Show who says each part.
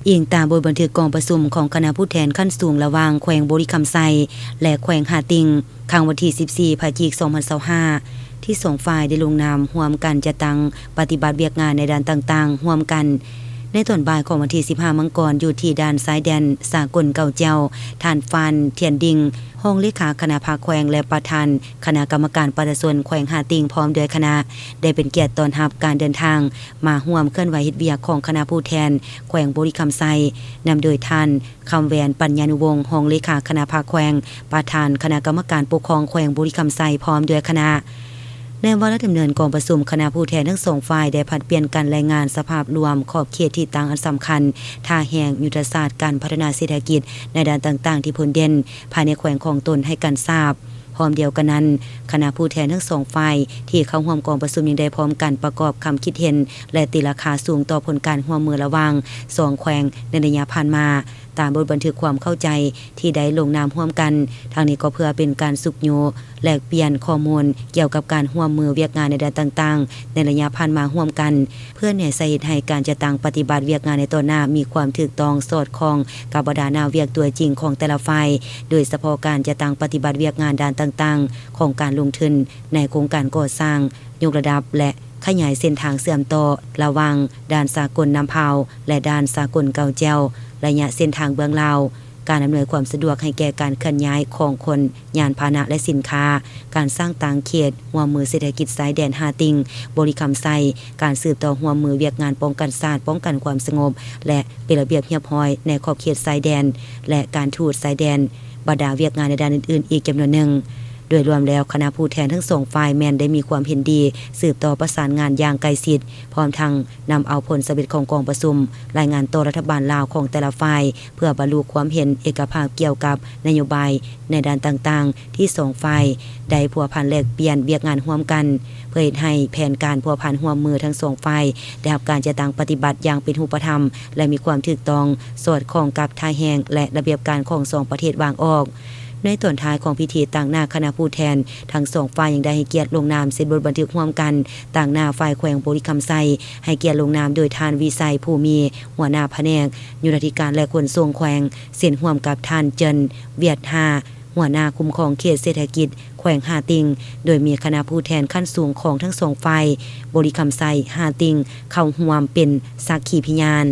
Speaker 1: อิงตามบทบันทึกกองประชุมของคณะผู้แทนขั้นสูงระหว่างแขวงบริคำไซและแขวงหาติงครั้งวันที่14 พฤศจิกายน 2025ที่2ฝ่ายได้ลงนามร่วมกันจะตั้งปฏิบัติเวียกงานในด้านต่างๆร่วมกันในตอนบ่ายของวันที่15 มังกรอยู่ที่ด้านซ้ายแดนสากลเก่าเจ้าฐานฟานเทียนดิงห้องเลขาคณะภาคแขวงและประธานคณะกรรมการประชาชนแขวงหาติงพร้อมด้วยคณะได้เป็นเกียรติต้อนรับการเดินทางมาร่วมเคลื่อนไหวเฮ็ดเวียกของคณะผู้แทนแขวงบริคำไซนำโดยท่านคำแวนปัญญานุวงศ์ห้องเลขาคณะภาคแขวงประธานคณะกรรมการปกครองแขวงบริคำไซพร้อมด้วยคณะในวาระดำเนินกองประชุมคณะผู้แทนทั้งสองฝ่ายได้ผลัดเปลี่ยนกันรายงานสภาพรวมขอบเขตที่ต่างอันสำคัญท่าแห่งยุทธศาสตร์การพัฒนาเศรษฐกิจในด้านต่างๆที่พ้นเด่นภายในแขวงของตนให้กันทราบพร้อมเดียวกันนั้นคณะผู้แทนทั้งสองฝ่ายที่เข้าร่วมกองประชุมยังได้พร้อมกันประกอบคำคิดเห็นและตีราคาสูงต่อผลการร่วมมือระหว่าง2แขวงในระยะผ่านมาตามบทบันทึกความเข้าใจที่ได้ลงนามร่วมกันทางนี้ก็เพื่อเป็นการสุขโยแลกเปลี่ยนข้อมูลเกี่ยวกับการร่วมมือเวียกงานในด้านต่างๆในระยะผ่านมาร่วมกันเพื่อให้สาเหตุให้การจะตั้งปฏิบัติเวียกงานในต่อหน้ามีความถูกต้องสอดคล้องกับบรรดาหน้าเวียกตัวจริงของแต่ละฝ่ายโดยเฉพาะการจะตั้งปฏิบัติเวียกงานด้านต่างๆของการลงทุนในโครงการก่อสร้างยกระดับและขยายเส้นทางเชื่อมต่อระหว่างด้านสากลน้ำพาวและด้านสากลเก่าแจ้วระยะเส้นทางเบื้องลาวการอำนวยความสะดวกให้แก่การเคลื่อนย้ายของคนยานพาหนะและสินค้าการสร้างต่างเขตหัวมือเศรษฐกิจสายแดนหาติงบริคำไซการสืบต่อหัวมือเวียกงานป้องกันศาสตร์ป้องกันความสงบและเป็นระเบียบเรียบร้อยในขอบเขตสายแดนและการทูตสายแดนบรรดาเวียกงานในด้านอื่นๆอีกจำนวนหนึ่งโดยรวมแล้วคณะผู้แทนทั้งสองฝ่ายแม่นได้มีความเห็นดีสืบต่อประสานงานอย่างใกล้ชิดพร้อมทั้งนำเอาผลสำเร็จของกองประชุมรายงานต่อรัฐบาลลาวของแต่ละฝ่ายเพื่อบรรลุความเห็นเอกภาพเกี่ยวกับนโยบายในด้านต่างๆที่สองฝ่ายได้พัวพันแลกเปลี่ยนเวียกงานร่วมกันเพื่อให้แผนการพัวพันร่วมมือทั้งสองฝ่ายได้รับการจะตั้งปฏิบัติอย่างเป็นรูปธรรมและมีความถูกต้องสอดคล้องกับท่าแห่งและระเบียบการของสองประเทศวางออกในตอนท้ายของพิธีต่างหน้าคณะผู้แทนทั้งสองฝ่ายยังได้ให้เกียรติลงนามเซ็นบทบันทึกร่วมกันต่างหน้าฝ่ายแขวงบริคำไซให้เกียรติลงนามโดยทานวิสัยภูมีหัวหน้าแผนกยุทธธิการและขนส่งแขวงเซ็นร่วมกับทานเจินเวียดฮาหัวหน้าคุ้มครองเขตเศรษฐกิจแขวงหาติงโดยมีคณะผู้แทนขั้นสูงของทั้งสองฝ่ายบริคำไซหาติงเข้าร่วมเป็นสักขีพยาน